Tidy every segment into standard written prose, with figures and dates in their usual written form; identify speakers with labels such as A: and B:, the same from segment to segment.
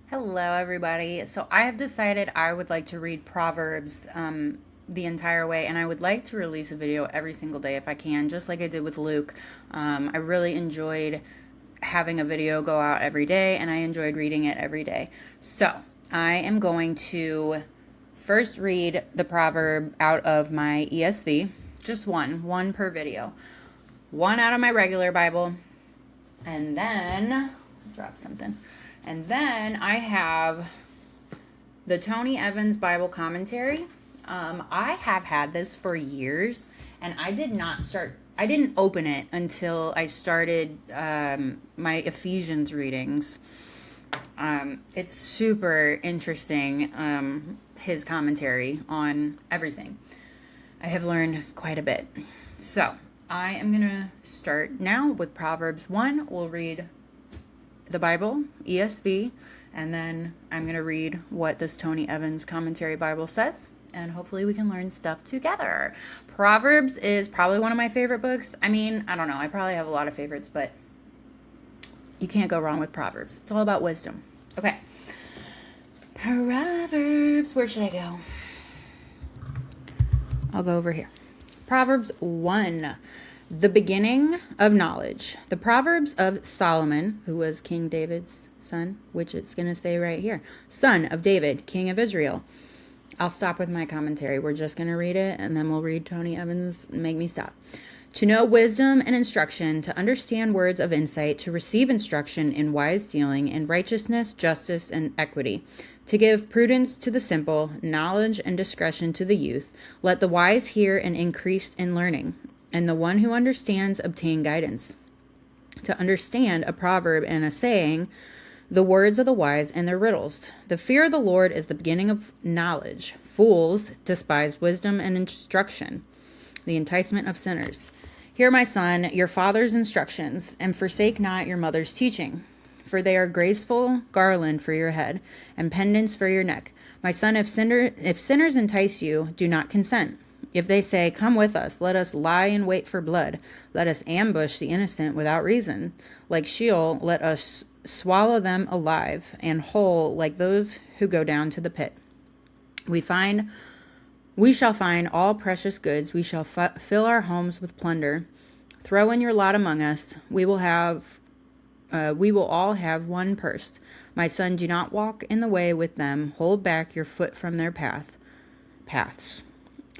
A: Hello, everybody. So I have decided I would like to read Proverbs the entire way, and I would like to release a video every single day if I can, just like I did with Luke. I really enjoyed having a video go out every day, and I enjoyed reading it every day. So I am going to first read the proverb out of my ESV, just one per video, one out of my regular Bible, and then drop something. And then I have the Tony Evans Bible commentary. I have had this for years, and I didn't open it until I started my Ephesians readings. It's super interesting, his commentary on everything. I have learned quite a bit. So I am going to start now with Proverbs 1. We'll read the Bible, ESV, and then I'm going to read what this Tony Evans commentary Bible says, and hopefully we can learn stuff together. Proverbs is probably one of my favorite books. I mean, I don't know, I probably have a lot of favorites, but you can't go wrong with Proverbs. It's all about wisdom. Okay. Proverbs, where should I go? I'll go over here. Proverbs 1. The beginning of knowledge. The Proverbs of Solomon, who was King David's son, which it's going to say right here. Son of David, King of Israel. I'll stop with my commentary. We're just going to read it, and then we'll read Tony Evans. Make me stop. To know wisdom and instruction, to understand words of insight, to receive instruction in wise dealing, in righteousness, justice, and equity. To give prudence to the simple, knowledge and discretion to the youth. Let the wise hear and increase in learning, and the one who understands obtain guidance. To understand a proverb and a saying, the words of the wise and their riddles. The fear of the Lord is the beginning of knowledge. Fools despise wisdom and instruction, the enticement of sinners. Hear, my son, your father's instructions, and forsake not your mother's teaching. For they are graceful garland for your head, and pendants for your neck. My son, if sinners entice you, do not consent. If they say, come with us, let us lie in wait for blood. Let us ambush the innocent without reason. Like Sheol, let us swallow them alive, and whole like those who go down to the pit. We shall find all precious goods. We shall fill our homes with plunder. Throw in your lot among us. We will all have one purse. My son, do not walk in the way with them. Hold back your foot from their paths.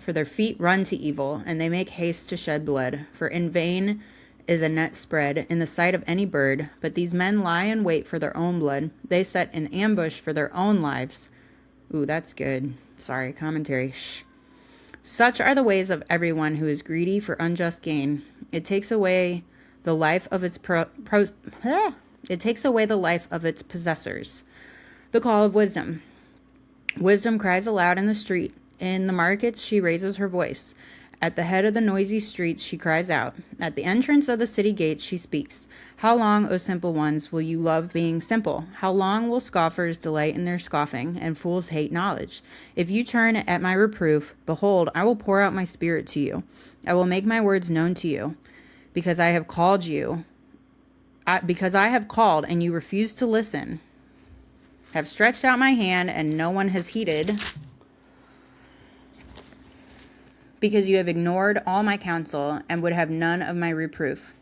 A: For their feet run to evil, and they make haste to shed blood. For in vain is a net spread in the sight of any bird. But these men lie in wait for their own blood. They set an ambush for their own lives. Ooh, that's good. Sorry, commentary. Shh. Such are the ways of everyone who is greedy for unjust gain. It takes away the life of its it takes away the life of its possessors. The call of wisdom. Wisdom cries aloud in the street. In the markets she raises her voice. At the head of the noisy streets she cries out. At the entrance of the city gates she speaks. How long, O simple ones, will you love being simple? How long will scoffers delight in their scoffing, and fools hate knowledge? If you turn at my reproof, behold, I will pour out my spirit to you. I will make my words known to you. Because I have called and you refuse to listen. Have stretched out my hand and no one has heeded. Because you have ignored all my counsel and would have none of my reproof.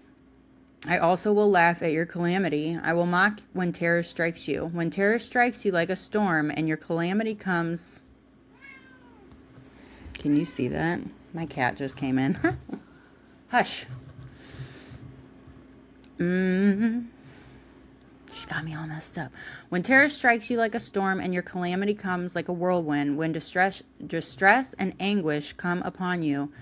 A: I also will laugh at your calamity. I will mock when terror strikes you. When terror strikes you like a storm and your calamity comes. Can you see that? My cat just came in. Hush. She got me all messed up. When terror strikes you like a storm and your calamity comes like a whirlwind, when distress and anguish come upon you,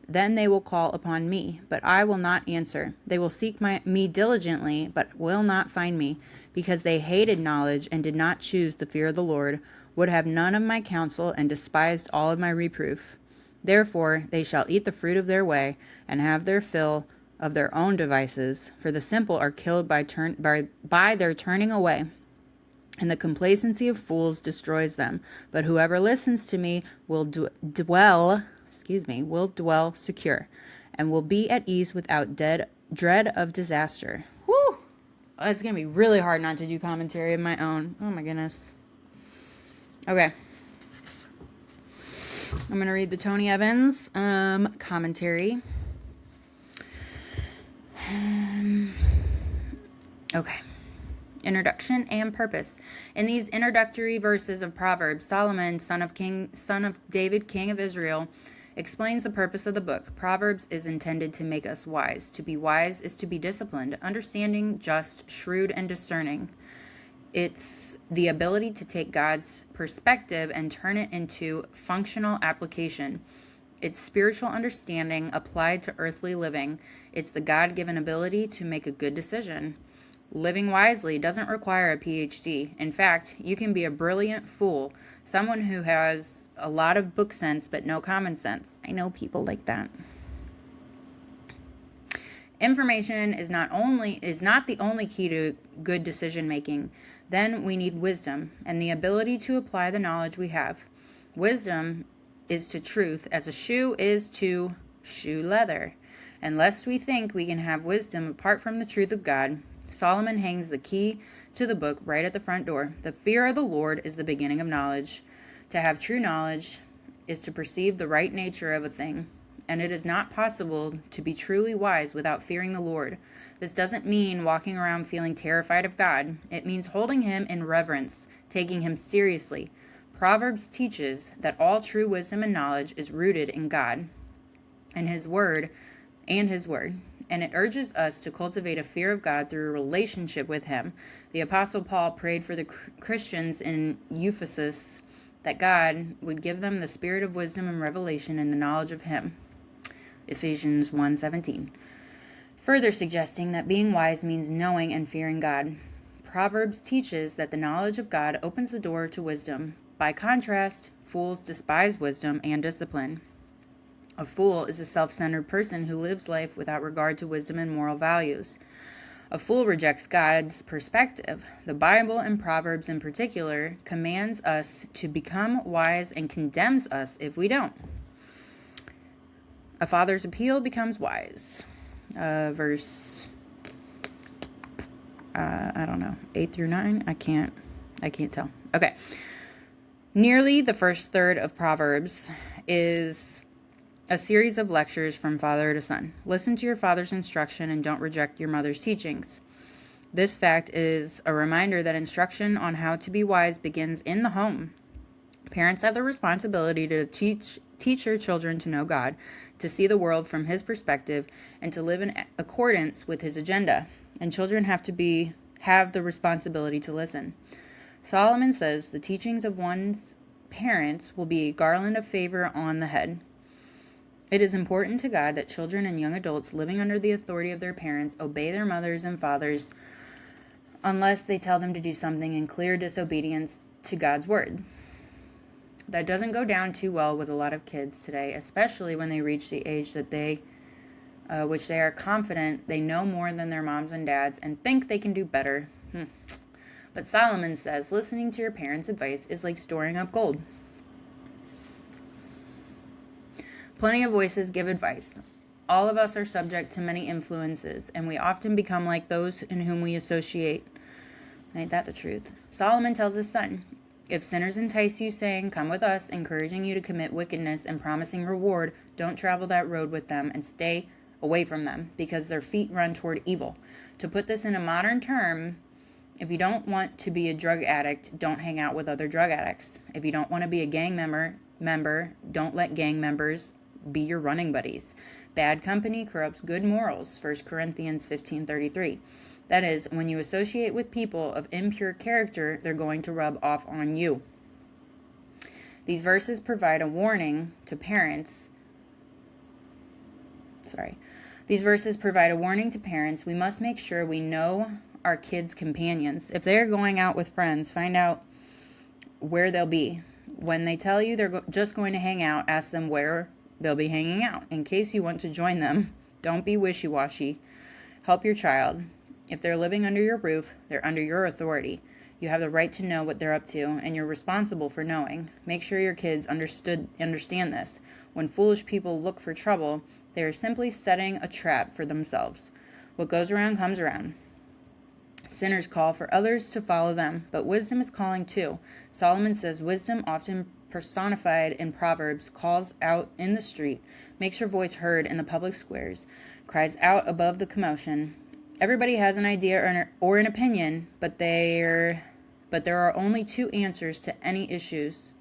A: then they will call upon me, but I will not answer. They will seek me diligently, but will not find me, because they hated knowledge and did not choose the fear of the Lord, would have none of my counsel and despised all of my reproof. Therefore they shall eat the fruit of their way and have their fill of their own devices, for the simple are killed by their turning away, and the complacency of fools destroys them. But whoever listens to me will dwell secure, and will be at ease without dread of disaster. Whew! It's going to be really hard not to do commentary of my own. Oh my goodness. Okay. I'm going to read the Tony Evans commentary. Okay. Introduction and purpose. In these introductory verses of Proverbs, Solomon, son of David, king of Israel, explains the purpose of the book. Proverbs is intended to make us wise. To be wise is to be disciplined, understanding, just, shrewd, and discerning. It's the ability to take God's perspective and turn it into functional application. It's spiritual understanding applied to earthly living. It's the God-given ability to make a good decision. Living wisely doesn't require a PhD. In fact, you can be a brilliant fool, someone who has a lot of book sense but no common sense. I know people like that. Information is not the only key to good decision making. Then we need wisdom and the ability to apply the knowledge we have. Wisdom is to truth as a shoe is to shoe leather. And lest we think we can have wisdom apart from the truth of God, Solomon hangs the key to the book right at the front door. The fear of the Lord is the beginning of knowledge. To have true knowledge is to perceive the right nature of a thing, and it is not possible to be truly wise without fearing the Lord. This doesn't mean walking around feeling terrified of God. It means holding him in reverence, taking him seriously. Proverbs teaches that all true wisdom and knowledge is rooted in God and his word, and it urges us to cultivate a fear of God through a relationship with him. The Apostle Paul prayed for the Christians in Ephesus that God would give them the spirit of wisdom and revelation in the knowledge of him. Ephesians 1:17. Further suggesting that being wise means knowing and fearing God. Proverbs teaches that the knowledge of God opens the door to wisdom. By contrast, fools despise wisdom and discipline. A fool is a self-centered person who lives life without regard to wisdom and moral values. A fool rejects God's perspective. The Bible, and Proverbs in particular, commands us to become wise and condemns us if we don't. A father's appeal becomes wise. Verse, 8 through 9. I can't tell. Okay. Nearly the first third of Proverbs is a series of lectures from father to son. Listen to your father's instruction and don't reject your mother's teachings. This fact is a reminder that instruction on how to be wise begins in the home. Parents have the responsibility to teach their children to know God, to see the world from his perspective, and to live in accordance with his agenda. And children have the responsibility to listen. Solomon says the teachings of one's parents will be a garland of favor on the head. It is important to God that children and young adults living under the authority of their parents obey their mothers and fathers unless they tell them to do something in clear disobedience to God's word. That doesn't go down too well with a lot of kids today, especially when they reach the age that which they are confident they know more than their moms and dads and think they can do better. But Solomon says listening to your parents' advice is like storing up gold. Plenty of voices give advice. All of us are subject to many influences, and we often become like those in whom we associate. Ain't that the truth? Solomon tells his son, if sinners entice you, saying, come with us, encouraging you to commit wickedness and promising reward, don't travel that road with them and stay away from them, because their feet run toward evil. To put this in a modern term, if you don't want to be a drug addict, don't hang out with other drug addicts. If you don't want to be a gang member, don't let gang members be your running buddies. Bad company corrupts good morals, 1 Corinthians 15:33. That is, when you associate with people of impure character, they're going to rub off on you. These verses provide a warning to parents. These verses provide a warning to parents. We must make sure we know our kids' companions. If they're going out with friends, find out where they'll be. When they tell you they're just going to hang out, ask them where they'll be hanging out. In case you want to join them, don't be wishy-washy. Help your child. If they're living under your roof, they're under your authority. You have the right to know what they're up to, and you're responsible for knowing. Make sure your kids understand this. When foolish people look for trouble, they are simply setting a trap for themselves. What goes around comes around. Sinners call for others to follow them, but wisdom is calling too. Solomon says wisdom, often personified in Proverbs, calls out in the street, makes her voice heard in the public squares, cries out above the commotion. Everybody has an idea or an opinion, but there are only two answers to any issues: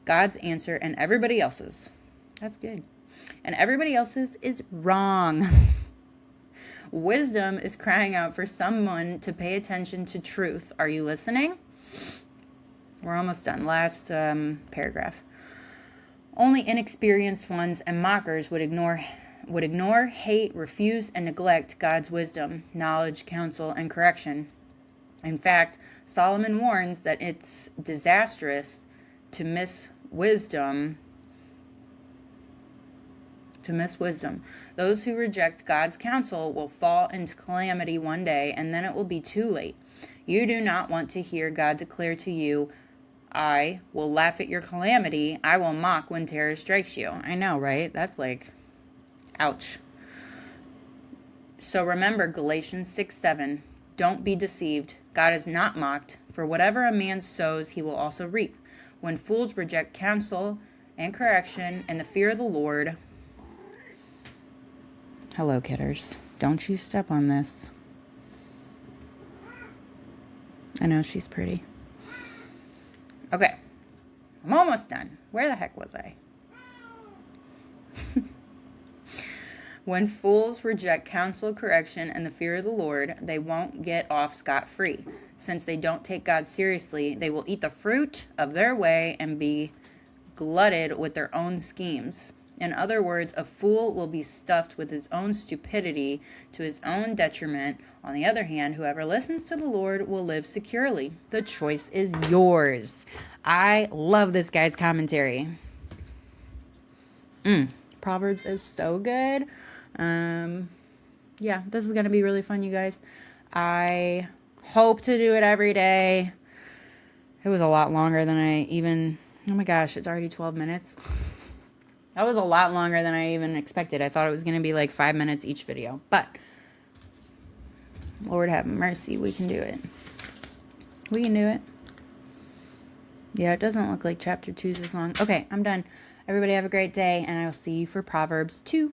A: God's answer and everybody else's. That's good. And everybody else's is wrong. Wisdom is crying out for someone to pay attention to truth. Are you listening? We're almost done. Last paragraph. Only inexperienced ones and mockers would ignore, hate, refuse, and neglect God's wisdom, knowledge, counsel, and correction. In fact, Solomon warns that it's disastrous to miss wisdom. Those who reject God's counsel will fall into calamity one day, and then it will be too late. You do not want to hear God declare to you, I will laugh at your calamity. I will mock when terror strikes you. I know, right? That's like, ouch. So remember Galatians 6:7. Don't be deceived. God is not mocked. For whatever a man sows, he will also reap. When fools reject counsel and correction and the fear of the Lord... Hello, kidders. Don't you step on this. I know she's pretty. Okay. I'm almost done. Where the heck was I? When fools reject counsel, correction, and the fear of the Lord, they won't get off scot-free. Since they don't take God seriously, they will eat the fruit of their way and be glutted with their own schemes. In other words, a fool will be stuffed with his own stupidity to his own detriment. On the other hand, whoever listens to the Lord will live securely. The choice is yours. I love this guy's commentary. Proverbs is so good. Yeah, this is going to be really fun, you guys. I hope to do it every day. It was a lot longer than I even... Oh my gosh, it's already 12 minutes. That was a lot longer than I even expected. I thought it was going to be like 5 minutes each video. But, Lord have mercy, we can do it. We can do it. Yeah, it doesn't look like chapter 2 is as long. Okay, I'm done. Everybody have a great day, and I will see you for Proverbs 2.